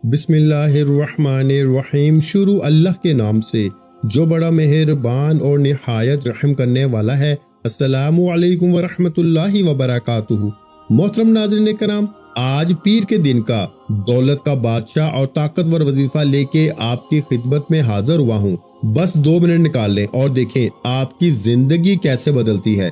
بسم اللہ الرحمن الرحیم۔ شروع اللہ کے نام سے جو بڑا مہربان اور نہایت رحم کرنے والا ہے۔ السلام علیکم ورحمۃ اللہ وبرکاتہ۔ محترم ناظرین کرام، آج پیر کے دن کا دولت کا بادشاہ اور طاقتور وظیفہ لے کے آپ کی خدمت میں حاضر ہوا ہوں۔ بس 2 منٹ نکال لیں اور دیکھیں آپ کی زندگی کیسے بدلتی ہے۔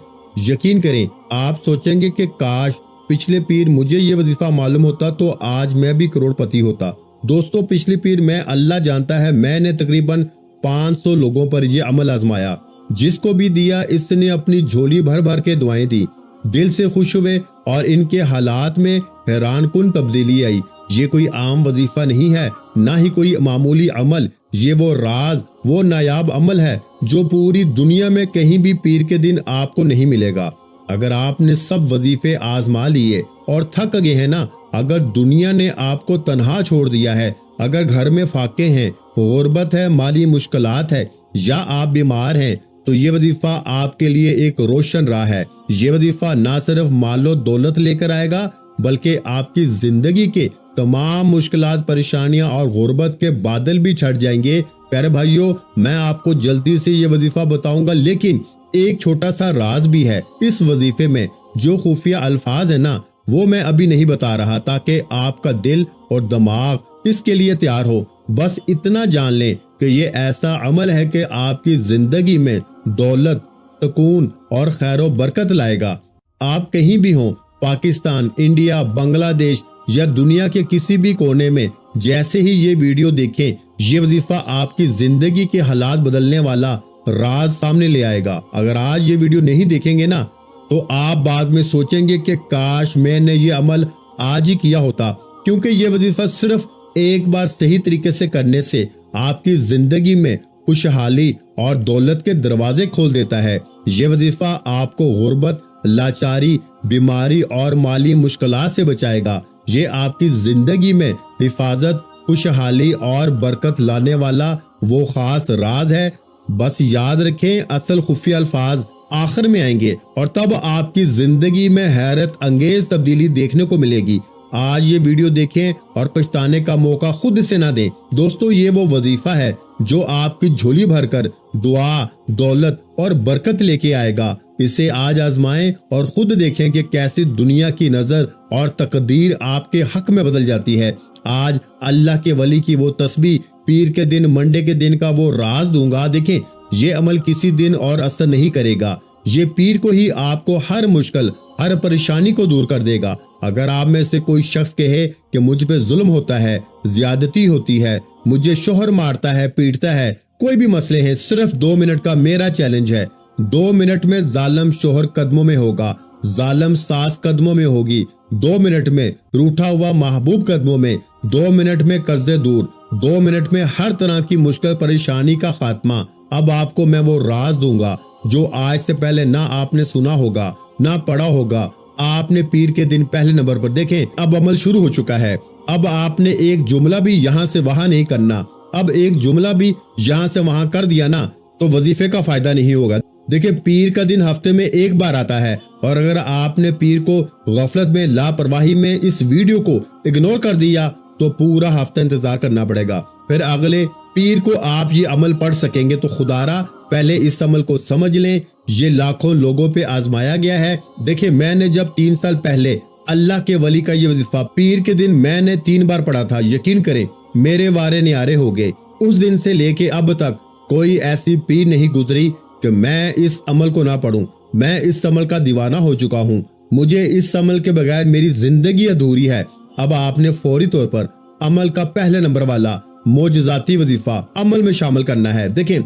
یقین کریں، آپ سوچیں گے کہ کاش پچھلے پیر مجھے یہ وظیفہ معلوم ہوتا تو آج میں بھی کروڑ پتی ہوتا۔ دوستو، پچھلی پیر میں اللہ جانتا ہے میں نے تقریباً 500 لوگوں پر یہ عمل آزمایا۔ جس کو بھی دیا اس نے اپنی جھولی بھر بھر کے دعائیں دی، دل سے خوش ہوئے اور ان کے حالات میں حیران کن تبدیلی آئی۔ یہ کوئی عام وظیفہ نہیں ہے، نہ ہی کوئی معمولی عمل، یہ وہ راز، وہ نایاب عمل ہے جو پوری دنیا میں کہیں بھی پیر کے دن آپ کو نہیں ملے گا۔ اگر آپ نے سب وظیفے آزما لیے اور تھک گئے ہیں نا، اگر دنیا نے آپ کو تنہا چھوڑ دیا ہے، اگر گھر میں فاقے ہیں، غربت ہے، مالی مشکلات ہے یا آپ بیمار ہیں، تو یہ وظیفہ آپ کے لیے ایک روشن راہ ہے۔ یہ وظیفہ نہ صرف مال و دولت لے کر آئے گا بلکہ آپ کی زندگی کے تمام مشکلات، پریشانیاں اور غربت کے بادل بھی چھٹ جائیں گے۔ پیارے بھائیوں، میں آپ کو جلدی سے یہ وظیفہ بتاؤں گا، لیکن ایک چھوٹا سا راز بھی ہے اس وظیفے میں۔ جو خفیہ الفاظ ہے نا، وہ میں ابھی نہیں بتا رہا تاکہ آپ کا دل اور دماغ اس کے لیے تیار ہو۔ بس اتنا جان لیں کہ یہ ایسا عمل ہے کہ آپ کی زندگی میں دولت، سکون اور خیر و برکت لائے گا۔ آپ کہیں بھی ہوں، پاکستان، انڈیا، بنگلہ دیش یا دنیا کے کسی بھی کونے میں، جیسے ہی یہ ویڈیو دیکھیں، یہ وظیفہ آپ کی زندگی کے حالات بدلنے والا راز سامنے لے آئے گا۔ اگر آج یہ ویڈیو نہیں دیکھیں گے نا تو آپ بعد میں سوچیں گے کہ کاش میں نے یہ عمل آج ہی کیا ہوتا، کیونکہ یہ وظیفہ صرف ایک بار صحیح طریقے سے کرنے سے آپ کی زندگی میں خوشحالی اور دولت کے دروازے کھول دیتا ہے۔ یہ وظیفہ آپ کو غربت، لاچاری، بیماری اور مالی مشکلات سے بچائے گا۔ یہ آپ کی زندگی میں حفاظت، خوشحالی اور برکت لانے والا وہ خاص راز ہے۔ بس یاد رکھیں، اصل خفیہ الفاظ آخر میں آئیں گے اور تب آپ کی زندگی میں حیرت انگیز تبدیلی دیکھنے کو ملے گی۔ آج یہ ویڈیو دیکھیں اور پچھتانے کا موقع خود سے نہ دیں۔ دوستو، یہ وہ وظیفہ ہے جو آپ کی جھولی بھر کر دعا، دولت اور برکت لے کے آئے گا۔ اسے آج آزمائیں اور خود دیکھیں کہ کیسی دنیا کی نظر اور تقدیر آپ کے حق میں بدل جاتی ہے۔ آج اللہ کے ولی کی وہ تسبیح، پیر کے دن، منڈے کے دن کا وہ راز دوں گا۔ دیکھیں، یہ عمل کسی دن اور اثر نہیں کرے گا، یہ پیر کو ہی آپ کو ہر مشکل، ہر پریشانی کو دور کر دے گا۔ اگر آپ میں سے کوئی شخص کہے کہ مجھ پہ ظلم ہوتا ہے، زیادتی ہوتی ہے، مجھے شوہر مارتا ہے، پیٹتا ہے، کوئی بھی مسئلے ہیں، صرف 2 منٹ کا میرا چیلنج ہے۔ 2 منٹ میں ظالم شوہر قدموں میں ہوگا، ظالم ساس قدموں میں ہوگی، 2 منٹ میں روٹھا ہوا محبوب قدموں میں، 2 منٹ میں قرضے دور، 2 منٹ میں ہر طرح کی مشکل پریشانی کا خاتمہ۔ اب آپ کو میں وہ راز دوں گا جو آج سے پہلے نہ آپ نے سنا ہوگا، نہ پڑھا ہوگا۔ آپ نے پیر کے دن پہلے نمبر پر دیکھیں، اب عمل شروع ہو چکا ہے۔ اب آپ نے ایک جملہ بھی یہاں سے وہاں نہیں کرنا۔ اب ایک جملہ بھی یہاں سے وہاں کر دیا نا تو وظیفے کا فائدہ نہیں ہوگا۔ دیکھیں، پیر کا دن ہفتے میں ایک بار آتا ہے، اور اگر آپ نے پیر کو غفلت میں، لاپرواہی میں اس ویڈیو کو اگنور کر دیا تو پورا ہفتہ انتظار کرنا پڑے گا۔ پھر اگلے پیر کو آپ یہ عمل پڑھ سکیں گے تو خدا را پہلے اس عمل کو سمجھ لیں، یہ لاکھوں لوگوں پہ آزمایا گیا ہے۔ دیکھیں، میں نے جب 3 سال پہلے اللہ کے ولی کا یہ وظیفہ پیر کے دن میں نے 3 بار پڑھا تھا، یقین کریں میرے وارے نیارے ہو گئے۔ اس دن سے لے کے اب تک کوئی ایسی پیر نہیں گزری کہ میں اس عمل کو نہ پڑھوں۔ میں اس عمل کا دیوانہ ہو چکا ہوں، مجھے اس عمل کے بغیر میری زندگی ادھوری ہے۔ اب آپ نے فوری طور پر عمل کا پہلے نمبر والا معجزاتی وظیفہ عمل میں شامل کرنا ہے۔ دیکھیں،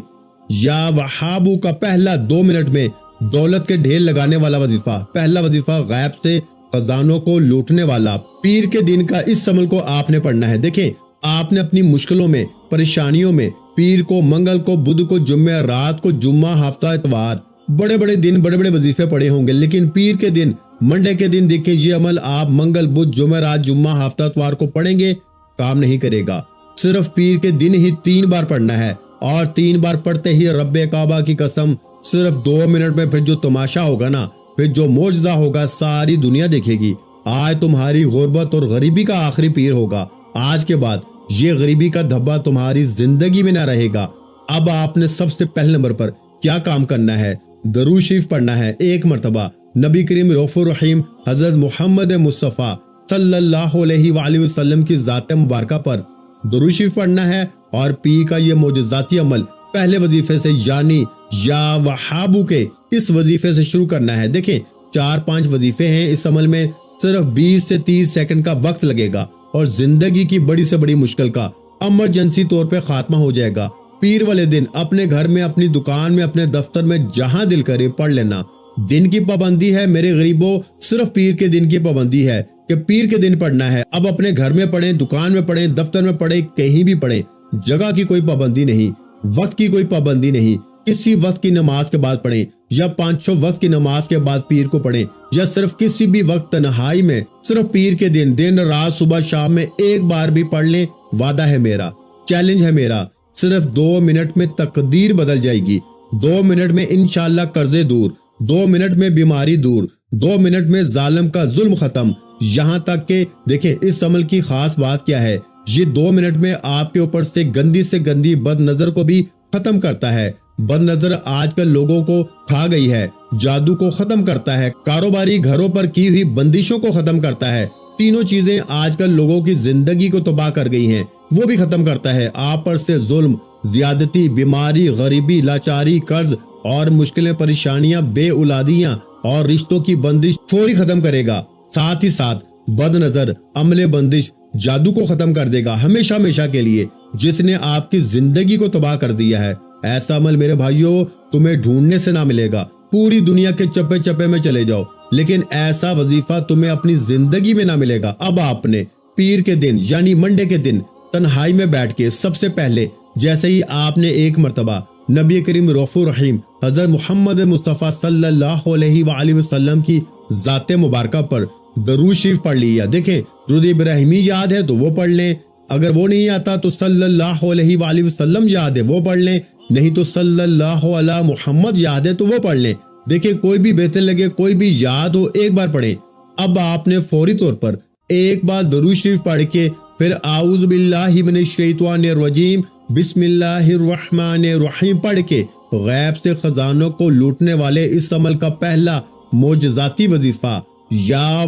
یا وہابو کا پہلا 2 منٹ میں دولت کے ڈھیر لگانے والا وظیفہ، پہلا وظیفہ غیب سے خزانوں کو لوٹنے والا پیر کے دن کا اس عمل کو آپ نے پڑھنا ہے۔ دیکھیں، آپ نے اپنی مشکلوں میں، پریشانیوں میں پیر کو، منگل کو، بدھ کو، جمعہ رات کو، جمعہ، ہفتہ، اتوار، بڑے بڑے دن، بڑے بڑے وظیفے پڑے ہوں گے، لیکن پیر کے دن، منڈے کے دن دیکھیں یہ عمل آپ منگل، بدھ، جمعہ رات، جمعہ، ہفتہ، اتوار کو پڑھیں گے، کام نہیں کرے گا۔ صرف پیر کے دن ہی 3 بار پڑھنا ہے، اور 3 بار پڑھتے ہی رب کعبہ کی قسم صرف 2 منٹ میں پھر جو تماشا ہوگا نا، پھر جو معجزہ ہوگا ساری دنیا دیکھے گی۔ آج تمہاری غربت اور غریبی کا آخری پیر ہوگا۔ آج کے بعد یہ غریبی کا دھبا تمہاری زندگی میں نہ رہے گا۔ اب آپ نے سب سے پہلے نمبر پر کیا کام کرنا ہے؟ درود شریف پڑھنا ہے 1 مرتبہ نبی کریم رؤوف الرحیم حضرت محمد مصطفیٰ صلی اللہ علیہ وآلہ وسلم کی ذات مبارکہ پر درود شریف پڑھنا ہے، اور پیر کا یہ معجزاتی عمل پہلے وظیفے سے یعنی یا وہابو کے اس وظیفے سے شروع کرنا ہے۔ دیکھیں 4-5 وظیفے ہیں، اس عمل میں صرف 20 سے 30 سیکنڈ کا وقت لگے گا اور زندگی کی بڑی سے بڑی مشکل کا ایمرجنسی طور پہ خاتمہ ہو جائے گا۔ پیر والے دن اپنے گھر میں، اپنی دکان میں، اپنے دفتر میں، جہاں دل کرے پڑھ لینا۔ دن کی پابندی ہے میرے غریبوں، صرف پیر کے دن کی پابندی ہے کہ پیر کے دن پڑھنا ہے۔ اب اپنے گھر میں پڑھیں، دکان میں پڑھیں، دفتر میں پڑھیں، کہیں بھی پڑھیں، جگہ کی کوئی پابندی نہیں، وقت کی کوئی پابندی نہیں۔ کسی وقت کی نماز کے بعد پڑھیں یا 5-6 وقت کی نماز کے بعد پیر کو پڑھیں، یا صرف کسی بھی وقت تنہائی میں صرف پیر کے دن رات صبح شام میں ایک بار بھی پڑھ لیں۔ وعدہ ہے میرا، چیلنج ہے میرا، صرف 2 منٹ میں تقدیر بدل جائے گی۔ 2 منٹ میں انشاءاللہ قرضے دور، 2 منٹ میں بیماری دور، 2 منٹ میں ظالم کا ظلم ختم۔ یہاں تک کہ دیکھیں اس عمل کی خاص بات کیا ہے، یہ 2 منٹ میں آپ کے اوپر سے گندی بد نظر کو بھی ختم کرتا ہے۔ بد نظر آج کل لوگوں کو کھا گئی ہے، جادو کو ختم کرتا ہے، کاروباری گھروں پر کی ہوئی بندشوں کو ختم کرتا ہے۔ تینوں چیزیں آج کل لوگوں کی زندگی کو تباہ کر گئی ہیں، وہ بھی ختم کرتا ہے۔ آپ پر سے ظلم، زیادتی، بیماری، غریبی، لاچاری، قرض اور مشکلیں، پریشانیاں، بے اولادیاں اور رشتوں کی بندش فوری ختم کرے گا۔ ساتھ ہی ساتھ بد نظر، عمل بندش، جادو کو ختم کر دے گا ہمیشہ ہمیشہ کے لیے، جس نے آپ کی زندگی کو تباہ کر دیا ہے۔ ایسا عمل میرے بھائیوں تمہیں ڈھونڈنے سے نہ ملے گا، پوری دنیا کے چپے چپے میں چلے جاؤ، لیکن ایسا وظیفہ تمہیں اپنی زندگی میں نہ ملے گا۔ اب آپ نے پیر کے دن یعنی منڈے کے دن تنہائی میں بیٹھ کے سب سے پہلے جیسے ہی آپ نے 1 مرتبہ نبی کریم رؤوف الرحیم حضرت محمد مصطفیٰ صلی اللہ علیہ وآلہ وسلم کی ذات مبارکہ پر درود شریف پڑھ لیا۔ دیکھیں درود ابراہیمی یاد ہے تو وہ پڑھ لیں، اگر وہ نہیں آتا تو صلی اللہ علیہ وآلہ وسلم یاد ہے وہ پڑھ لیں، نہیں تو صلی اللہ علی محمد یاد ہے تو وہ پڑھ لیں۔ دیکھیں کوئی بھی بہتر لگے، کوئی بھی یاد ہو، ایک بار پڑھیں۔ اب آپ نے فوری طور پر ایک بار درود شریف پڑھ کے پھر اعوذ باللہ من الشیطان الرجیم بسم اللہ الرحمن الرحیم پڑھ کے غیب سے خزانوں کو لوٹنے والے اس عمل کا پہلا معجزاتی وظیفہ یا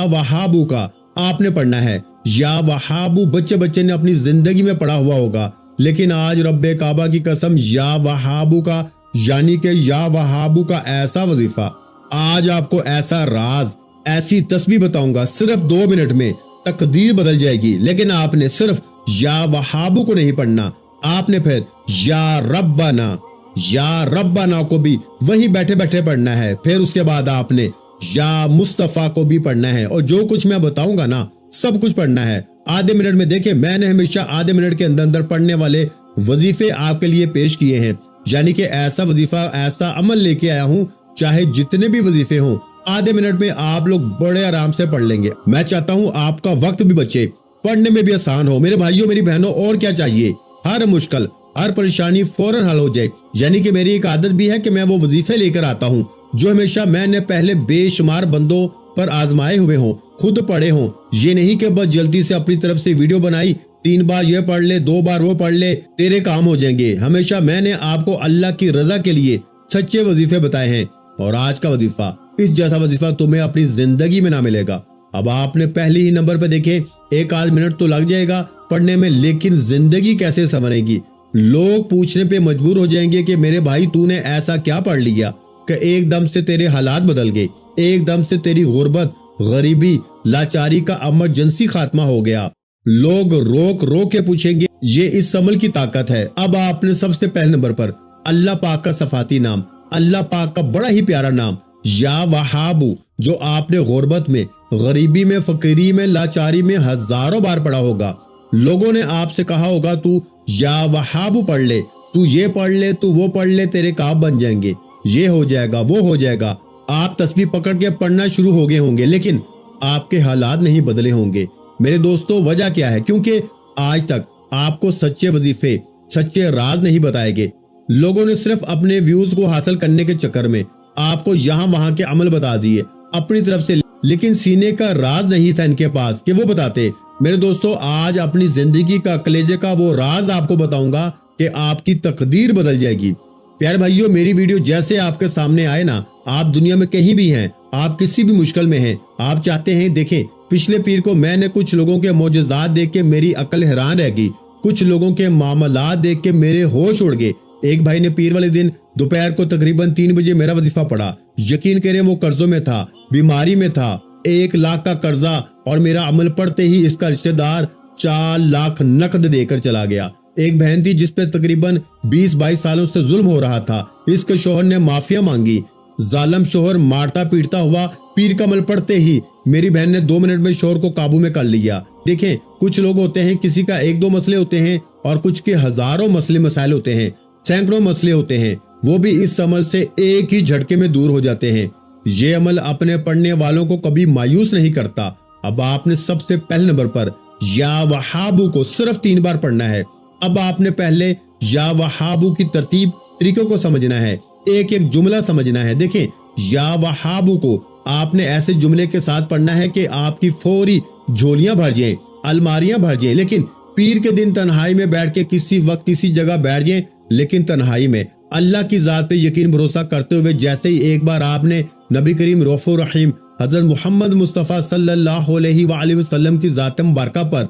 وہابو کا آپ نے پڑھنا ہے۔ یا وہابو بچے نے اپنی زندگی میں پڑھا ہوا ہوگا، لیکن آج رب کعبہ کی قسم یا وہابو کا یعنی کہ یا وہابو کا ایسا وظیفہ، آج آپ کو ایسا راز، ایسی تسبیح بتاؤں گا، صرف 2 منٹ میں تقدیر بدل جائے گی۔ لیکن آپ نے صرف یا وہابو کو نہیں پڑھنا، آپ نے پھر یا ربنا کو بھی وہی بیٹھے بیٹھے پڑھنا ہے۔ پھر اس کے بعد آپ نے یا مصطفیٰ کو بھی پڑھنا ہے، اور جو کچھ میں بتاؤں گا نا سب کچھ پڑھنا ہے آدھے منٹ میں۔ دیکھیں میں نے ہمیشہ آدھے منٹ کے اندر پڑھنے والے وظیفے آپ کے لیے پیش کیے ہیں، یعنی کہ ایسا وظیفہ، ایسا عمل لے کے آیا ہوں، چاہے جتنے بھی وظیفے ہوں آدھے منٹ میں آپ لوگ بڑے آرام سے پڑھ لیں گے۔ میں چاہتا ہوں آپ کا وقت بھی بچے، پڑھنے میں بھی آسان ہو۔ میرے بھائیوں میری بہنوں اور کیا چاہیے، ہر مشکل، ہر پریشانی فوراً حل ہو جائے۔ یعنی کہ میری ایک عادت بھی ہے کہ میں وہ وظیفے لے کر آتا ہوں جو ہمیشہ میں نے پہلے بے شمار بندوں پر آزمائے ہوئے ہوں، خود پڑھے ہوں۔ یہ نہیں کہ بس جلدی سے اپنی طرف سے ویڈیو بنائی، 3 بار یہ پڑھ لے، 2 بار وہ پڑھ لے، تیرے کام ہو جائیں گے۔ ہمیشہ میں نے آپ کو اللہ کی رضا کے لیے سچے وظیفے بتائے ہیں، اور آج کا وظیفہ، اس جیسا وظیفہ تمہیں اپنی زندگی میں نہ ملے گا۔ اب آپ نے پہلی ہی نمبر پہ دیکھیں 1 منٹ تو لگ جائے گا پڑھنے میں، لیکن زندگی کیسے سنورے گی؟ لوگ پوچھنے پہ مجبور ہو جائیں گے کہ میرے بھائی تو نے ایسا کیا پڑھ لیا کہ ایک دم سے تیرے حالات بدل گئے، ایک دم سے تیری غربت، غریبی، لاچاری کا ایمرجنسی خاتمہ ہو گیا۔ لوگ روک کے پوچھیں گے، یہ اس عمل کی طاقت ہے۔ اب آپ نے سب سے پہلے نمبر پر اللہ پاک کا صفاتی نام، اللہ پاک کا بڑا ہی پیارا نام یا وہابو، جو آپ نے غربت میں، غریبی میں، فقیری میں، لاچاری میں ہزاروں بار پڑھا ہوگا۔ لوگوں نے آپ سے کہا ہوگا تو یا وہابو پڑھ لے، تو یہ پڑھ لے، تو وہ پڑھ لے، تیرے کام بن جائیں گے، یہ ہو جائے گا، وہ ہو جائے گا۔ آپ تسبیح پکڑ کے پڑھنا شروع ہو گئے ہوں گے، لیکن آپ کے حالات نہیں بدلے ہوں گے۔ میرے دوستو وجہ کیا ہے؟ کیونکہ آج تک آپ کو سچے وظیفے، سچے راز نہیں بتائے گئے۔ لوگوں نے صرف اپنے ویوز کو حاصل کرنے کے چکر میں آپ کو یہاں وہاں کے عمل بتا دیے اپنی طرف سے، لیکن سینے کا راز نہیں تھا ان کے پاس کہ وہ بتاتے۔ میرے دوستو آج اپنی زندگی کا کلیجے کا وہ راز آپ کو بتاؤں گا کہ آپ کی تقدیر بدل جائے گی۔ پیارے بھائیو، میری ویڈیو جیسے آپ کے سامنے آئے نا، آپ دنیا میں کہیں بھی ہیں، آپ کسی بھی مشکل میں ہیں، آپ چاہتے ہیں دیکھیں پچھلے پیر کو میں نے کچھ لوگوں کے معجزات دیکھ کے میری عقل حیران رہ گئی، کچھ لوگوں کے معاملات دیکھ کے میرے ہوش اڑ گئے۔ ایک بھائی نے پیر والے دن دوپہر کو تقریباً 3 بجے میرا وظیفہ پڑھا، یقین کریں وہ قرضوں میں تھا، بیماری میں تھا، 1 لاکھ کا قرضہ، اور میرا عمل پڑھتے ہی اس کا رشتہ دار 4 لاکھ نقد دے کر چلا گیا۔ ایک بہن تھی جس پہ تقریباً 20-22 سالوں سے ظلم ہو رہا تھا، اس کے شوہر نے معافیا مانگی، ظالم شوہر مارتا پیٹتا ہوا، پیر کا عمل پڑھتے ہی میری بہن نے 2 منٹ میں شوہر کو قابو میں کر لیا۔ دیکھیں کچھ لوگ ہوتے ہیں کسی کا 1-2 مسئلے ہوتے ہیں اور کچھ کے ہزاروں مسئلے مسائل ہوتے ہیں، سینکڑوں مسئلے ہوتے ہیں، وہ بھی اس عمل سے ایک ہی جھٹکے میں دور ہو جاتے ہیں۔ یہ عمل اپنے پڑھنے والوں کو کبھی مایوس نہیں کرتا۔ اب آپ نے سب سے پہلے نمبر پر یا وہابو کو صرف 3 بار پڑھنا ہے۔ اب آپ نے پہلے یا وہابو کی ترتیب طریقوں کو سمجھنا ہے، ایک ایک جملہ سمجھنا ہے۔ دیکھیں یا وہابو کو آپ نے ایسے جملے کے ساتھ پڑھنا ہے کہ آپ کی فوری جھولیاں بھر جائیں، الماریاں بھر جائیں، لیکن پیر کے دن تنہائی میں بیٹھ کے کسی وقت کسی جگہ بیٹھ جائیں، لیکن تنہائی میں اللہ کی ذات پہ یقین بھروسہ کرتے ہوئے جیسے ہی ایک بار آپ نے نبی کریم رؤوف الرحیم حضرت محمد مصطفیٰ صلی اللہ علیہ وآلہ وسلم کی ذات مبارکہ پر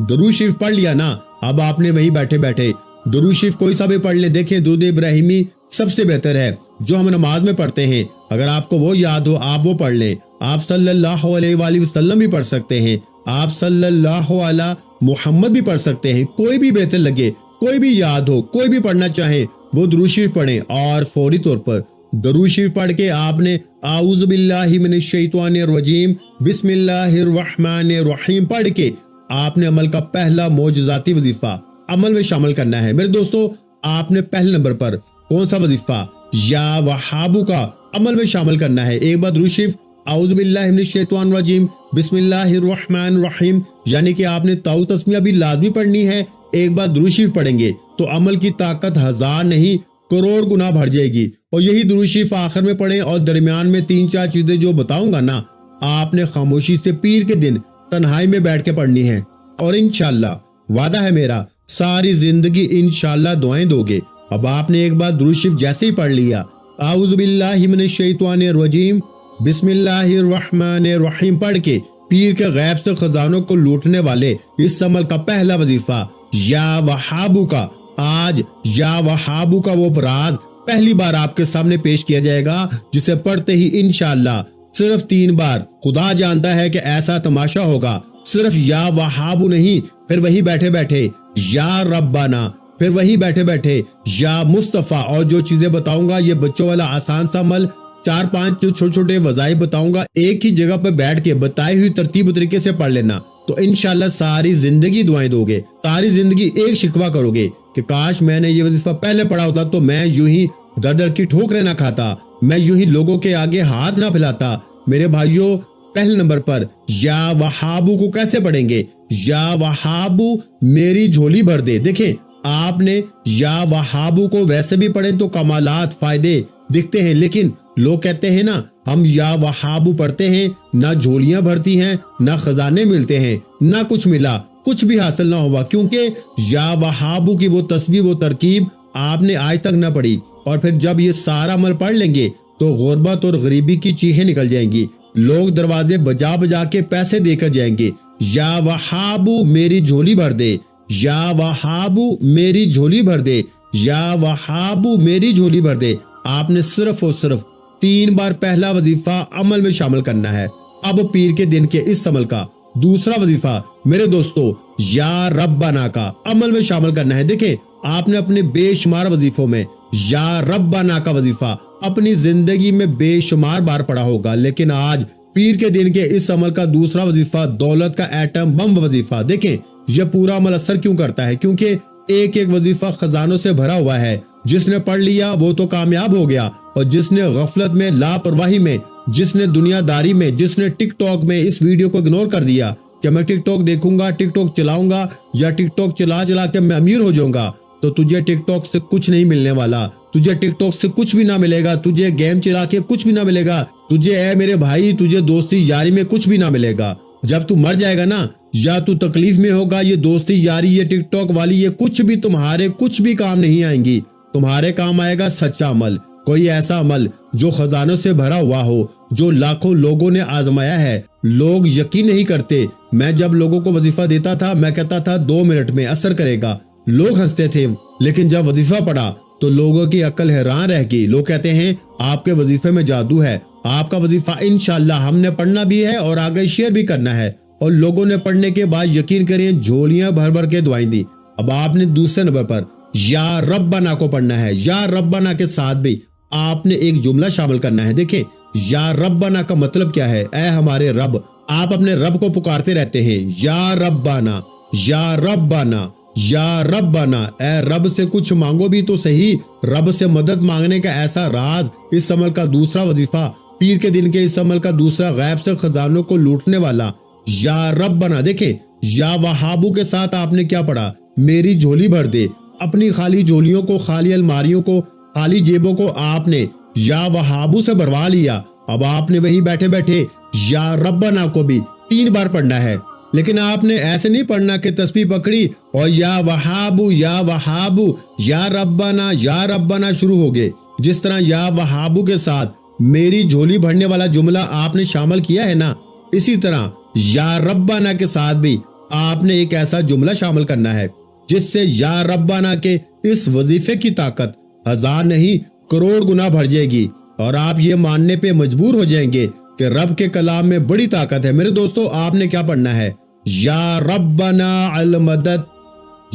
درود شریف پڑھ لیا نا، اب آپ نے وہی بیٹھے بیٹھے درود شریف کوئی سا بھی پڑھ لیں۔ دیکھیں درود ابراہیمی سب سے بہتر ہے جو ہم نماز میں پڑھتے ہیں، اگر آپ کو وہ یاد ہو آپ وہ پڑھ لیں۔ آپ صلی اللہ علیہ وآلہ وسلم بھی پڑھ سکتے ہیں، آپ صلی اللہ علیہ محمد بھی پڑھ سکتے ہیں، کوئی بھی بہتر لگے، کوئی بھی یاد ہو، کوئی بھی پڑھنا چاہیں وہ درود شریف پڑھیں، اور فوری طور پر درود شریف پڑھ کے آپ نے اعوذ باللہ من الشیطان الرجیم بسم اللہ الرحمن الرحیم پڑھ کے آپ نے عمل کا پہلا معجزاتی وظیفہ عمل میں شامل کرنا ہے۔ میرے دوستو آپ نے پہلے نمبر پر کون سا وظیفہ یا وہابو کا عمل میں شامل کرنا ہے؟ ایک بار درود شریف اعوذ باللہ من الشیطان الرجیم بسم اللہ الرحمن الرحیم، یعنی کہ آپ نے تاؤ تسمیہ بھی لازمی پڑھنی ہے، ایک بار درود شریف پڑھیں گے تو عمل کی طاقت 1000 نہیں کروڑ گنا بڑھ جائے گی۔ اور یہی درود شریف آخر میں پڑھیں، اور درمیان میں 3-4 چیزیں جو بتاؤں گا نا آپ نے خاموشی سے پیر کے دن تنہائی میں بیٹھ کے پڑھنی ہے، اور انشاءاللہ وعدہ ہے میرا ساری زندگی انشاءاللہ دعائیں دو گے۔ اب آپ نے ایک بار درود شریف جیسے ہی پڑھ لیا اعوذ باللہ من الشیطان الرجیم بسم اللہ الرحمن الرحیم پڑھ کے پیر کے غیب سے خزانوں کو لوٹنے والے اس عمل کا پہلا وظیفہ یا وہابو کا، آج یا وہابو کا وہ راز پہلی بار آپ کے سامنے پیش کیا جائے گا، جسے پڑھتے ہی انشاءاللہ صرف 3 بار خدا جانتا ہے کہ ایسا تماشا ہوگا۔ صرف یا وہابو نہیں، پھر وہی بیٹھے بیٹھے یا ربنا، پھر وہی بیٹھے بیٹھے یا مصطفیٰ، اور جو چیزیں بتاؤں گا یہ بچوں والا آسان سا عمل 4-5 جو چھوٹے چھوٹے وظائف بتاؤں گا، ایک ہی جگہ پہ بیٹھ کے بتائی ہوئی ترتیب و طریقے سے پڑھ لینا، تو انشاءاللہ ساری زندگی دعائیں دو گے، ساری زندگی ایک شکوہ کرو گے کہ کاش میں نے یہ وظیفہ پہلے پڑھا ہوتا تو میں یوں ہی در در کی ٹھوکریں نہ کھاتا، میں یوں ہی لوگوں کے آگے ہاتھ نہ پھیلاتا۔ میرے بھائیوں پہلے نمبر پر یا وہابو کو کیسے پڑھیں گے؟ یا وہابو میری جھولی بھر دے۔ دیکھیں آپ نے یا وہابو کو ویسے بھی پڑھیں تو کمالات فائدے دکھتے ہیں، لیکن لوگ کہتے ہیں نا ہم یا وہابو پڑھتے ہیں، نہ جھولیاں بھرتی ہیں، نہ خزانے ملتے ہیں، نہ کچھ ملا، کچھ بھی حاصل نہ ہوا، کیونکہ یا وہابو کی وہ تسبیح وہ ترکیب آپ نے آج تک نہ پڑھی۔ اور پھر جب یہ سارا عمل پڑھ لیں گے تو غربت اور غریبی کی چیخیں نکل جائیں گی، لوگ دروازے بجا بجا کے پیسے دے کر جائیں گے۔ یا وہابو میری جھولی بھر دے، یا وہابو میری جھولی بھر دے، یا وہابو میری جھولی بھر دے۔ آپ نے صرف اور صرف 3 بار پہلا وظیفہ عمل میں شامل کرنا ہے۔ اب پیر کے دن کے اس عمل کا دوسرا وظیفہ میرے دوستو یا ربنا کا عمل میں شامل کرنا ہے۔ دیکھیں آپ نے اپنے بے شمار وظیفوں میں یا ربنا کا وظیفہ اپنی زندگی میں بے شمار بار پڑھا ہوگا، لیکن آج پیر کے دن کے اس عمل کا دوسرا وظیفہ دولت کا ایٹم بم وظیفہ۔ دیکھیں یہ پورا عمل اثر کیوں کرتا ہے؟ کیونکہ ایک ایک وظیفہ خزانوں سے بھرا ہوا ہے، جس نے پڑھ لیا وہ تو کامیاب ہو گیا، اور جس نے غفلت میں، لاپرواہی میں، جس نے دنیا داری میں، جس نے ٹک ٹاک میں اس ویڈیو کو اگنور کر دیا کہ میں ٹک ٹاک دیکھوں گا، ٹک ٹاک چلاؤں گا، یا ٹک ٹاک چلا چلا کے میں امیر ہو جاؤں گا، تو تجھے ٹک ٹاک سے کچھ نہیں ملنے والا، تجھے ٹک ٹاک سے کچھ بھی نہ ملے گا، تجھے گیم چلا کے کچھ بھی نہ ملے گا، تجھے اے میرے بھائی تجھے دوستی یاری میں کچھ بھی نہ ملے گا۔ جب تو مر جائے گا نا یا تو تکلیف میں ہوگا، یہ دوستی یاری، یہ ٹک ٹاک والی، یہ کچھ بھی تمہارے کچھ بھی کام نہیں آئیں گی۔ تمہارے کام آئے گا سچا عمل، کوئی ایسا عمل جو خزانوں سے بھرا ہوا ہو، جو لاکھوں لوگوں نے آزمایا ہے۔ لوگ یقین نہیں کرتے، میں جب لوگوں کو وظیفہ دیتا تھا میں کہتا تھا 2 منٹ میں اثر کرے گا، لوگ ہنستے تھے، لیکن جب وظیفہ پڑھا تو لوگوں کی عقل حیران رہ گئی۔ لوگ کہتے ہیں آپ کے وظیفے میں جادو ہے، آپ کا وظیفہ انشاءاللہ ہم نے پڑھنا بھی ہے اور آگے شیئر بھی کرنا ہے۔ اور لوگوں نے پڑھنے کے بعد یقین کریں جھولیاں بھر بھر کے دعائیں دی۔ اب آپ نے دوسرے نمبر پر یا ربنا کو پڑھنا ہے۔ یا ربنا کے ساتھ بھی آپ نے ایک جملہ شامل کرنا ہے۔ دیکھیں یا ربنا کا مطلب کیا ہے؟ اے ہمارے رب۔ آپ اپنے رب کو پکارتے رہتے ہیں، یا ربنا یا ربنا یا ربنا، اے رب سے کچھ مانگو بھی تو صحیح۔ رب سے مدد مانگنے کا ایسا راز، اس عمل کا دوسرا وظیفہ، پیر کے دن کے اس عمل کا دوسرا، غیب سے خزانوں کو لوٹنے والا یا ربنا۔ دیکھیں یا وہابو کے ساتھ آپ نے کیا پڑھا؟ میری جھولی بھر دے۔ اپنی خالی جھولیوں کو، خالی الماریوں کو، خالی جیبوں کو آپ نے یا وہابو سے بھروا لیا۔ اب آپ نے وہی بیٹھے بیٹھے یا ربنا کو بھی 3 بار پڑھنا ہے، لیکن آپ نے ایسے نہیں پڑھنا کہ تسبیح پکڑی اور یا وہابو یا وہابو یا ربنا شروع ہو گئے۔ جس طرح یا وہابو کے ساتھ میری جھولی بھرنے والا جملہ آپ نے شامل کیا ہے نا، اسی طرح یا ربنا کے ساتھ بھی آپ نے ایک ایسا جملہ شامل کرنا ہے جس سے یا ربنا کے اس وظیفے کی طاقت 1000 نہیں کروڑ گنا بڑھ جائے گی، اور آپ یہ ماننے پہ مجبور ہو جائیں گے کہ رب کے کلام میں بڑی طاقت ہے۔ میرے دوستو آپ نے کیا پڑھنا ہے؟ یا ربنا المدد،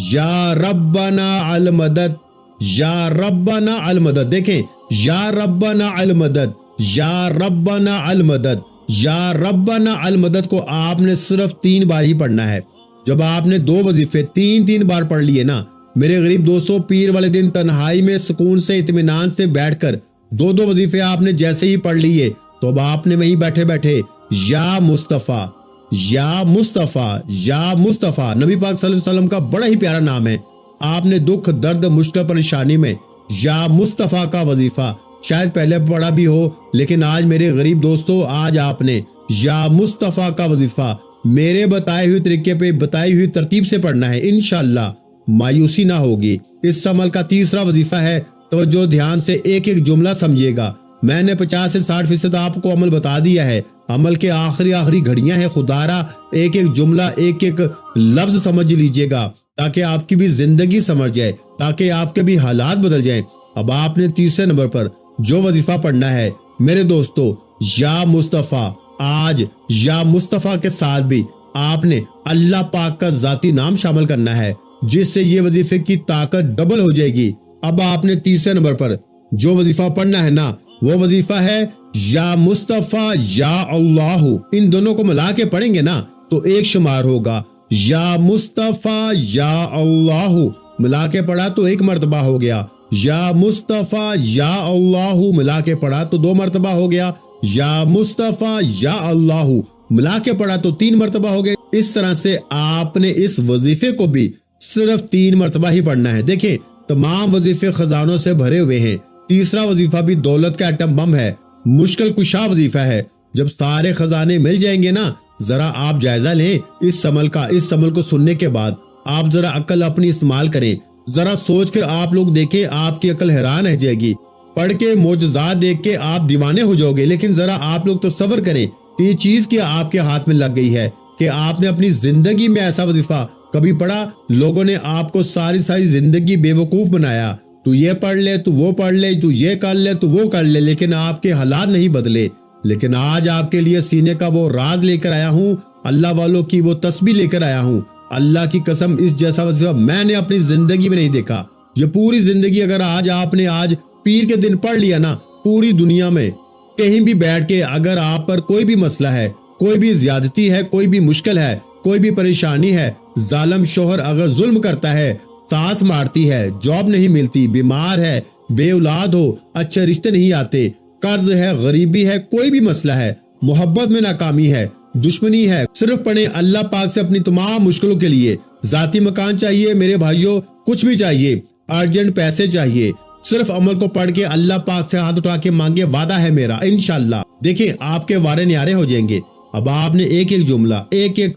یا ربنا المدد، یا ربنا المدد۔ دیکھیں یا ربنا المدد، یا ربنا المدد، یا ربنا المدد کو آپ نے صرف 3 بار ہی پڑھنا ہے۔ جب آپ نے 2 وظیفے 3 بار پڑھ لیے نا میرے غریب دوستو، پیر والے دن تنہائی میں سکون سے اطمینان سے بیٹھ کر 2 وظیفے آپ نے جیسے ہی پڑھ لیے تو اب آپ نے وہیں بیٹھے بیٹھے یا مصطفیٰ یا مصطفیٰ یا مصطفیٰ، نبی پاک صلی اللہ علیہ وسلم کا بڑا ہی پیارا نام ہے۔ آپ نے دکھ درد مشکل پریشانی میں یا مصطفیٰ کا وظیفہ شاید پہلے پڑھا بھی ہو، لیکن آج میرے غریب دوستو آج آپ نے یا مصطفیٰ کا وظیفہ میرے بتائے ہوئے طریقے پہ بتائی ہوئی ترتیب سے پڑھنا ہے، انشاءاللہ مایوسی نہ ہوگی۔ اس عمل کا تیسرا وظیفہ ہے، توجہ دھیان سے ایک ایک جملہ سمجھیے گا۔ میں نے 50 سے 60% آپ کو عمل بتا دیا ہے، عمل کے آخری گھڑیاں ہیں، خدارا ایک ایک جملہ ایک ایک لفظ سمجھ لیجئے گا تاکہ آپ کی بھی زندگی سمجھ جائے، تاکہ آپ کے بھی حالات بدل جائیں۔ اب آپ نے تیسرے نمبر پر جو وظیفہ پڑھنا ہے میرے دوستو یا مصطفیٰ، آج یا مصطفیٰ کے ساتھ بھی آپ نے اللہ پاک کا ذاتی نام شامل کرنا ہے، جس سے یہ وظیفے کی طاقت ڈبل ہو جائے گی۔ اب آپ نے تیسرے نمبر پر جو وظیفہ پڑھنا ہے نا وہ وظیفہ ہے یا مصطفیٰ یا اللہ۔ ان دونوں کو ملا کے پڑھیں گے نا تو ایک شمار ہوگا، یا مصطفیٰ یا اللہ ملا کے پڑھا تو 1 مرتبہ ہو گیا، یا مصطفیٰ یا اللہ ملا کے پڑھا تو 2 مرتبہ ہو گیا، یا مصطفیٰ یا اللہ ملا کے پڑھا تو 3 مرتبہ ہو گیا۔ اس طرح سے آپ نے اس وظیفے کو بھی صرف 3 مرتبہ ہی پڑھنا ہے۔ دیکھیں تمام وظیفے خزانوں سے بھرے ہوئے ہیں۔ تیسرا وظیفہ بھی دولت کا ایٹم بم ہے، مشکل کشا وظیفہ ہے۔ جب سارے خزانے مل جائیں گے نا، ذرا آپ جائزہ لیں اس عمل کا۔ اس عمل کو سننے کے بعد آپ ذرا عقل اپنی استعمال کریں، ذرا سوچ کر آپ لوگ دیکھیں، آپ کی عقل حیران رہ جائے گی۔ پڑھ کے معجزات دیکھ کے آپ دیوانے ہو جاؤ گے، لیکن ذرا آپ لوگ تصور کریں کہ یہ چیز کیا آپ کے ہاتھ میں لگ گئی ہے کہ آپ نے اپنی زندگی میں ایسا وظیفہ کبھی پڑھا؟ لوگوں نے آپ کو ساری زندگی بے وقوف بنایا، تو یہ پڑھ لے، تو وہ پڑھ لے، تو یہ کر لے، تو وہ کر لے، لیکن آپ کے حالات نہیں بدلے۔ لیکن آج آپ کے لیے سینے کا وہ راز لے کر آیا ہوں، اللہ والوں کی وہ تسبیح لے کر آیا ہوں۔ اللہ کی قسم اس جیسا وظیفہ میں نے اپنی زندگی میں نہیں دیکھا۔ یہ پوری زندگی اگر آپ نے پیر کے دن پڑھ لیا نا، پوری دنیا میں کہیں بھی بیٹھ کے اگر آپ پر کوئی بھی مسئلہ ہے، کوئی بھی زیادتی ہے، کوئی بھی مشکل ہے، کوئی بھی پریشانی ہے، ظالم شوہر اگر ظلم کرتا ہے، ساس مارتی ہے، جاب نہیں ملتی، بیمار ہے، بے اولاد ہو، اچھے رشتے نہیں آتے، قرض ہے، غریبی ہے، کوئی بھی مسئلہ ہے، محبت میں ناکامی ہے، دشمنی ہے، صرف پڑھیں اللہ پاک سے اپنی تمام مشکلوں کے لیے۔ ذاتی مکان چاہیے میرے بھائیوں، کچھ بھی چاہیے، ارجنٹ پیسے چاہیے، صرف عمل کو پڑھ کے اللہ پاک سے ہاتھ اٹھا کے مانگے، وعدہ ہے میرا انشاءاللہ۔ دیکھیں آپ کے وارے نیارے ہو جائیں گے۔ اب آپ نے ایک ایک جملہ ایک ایک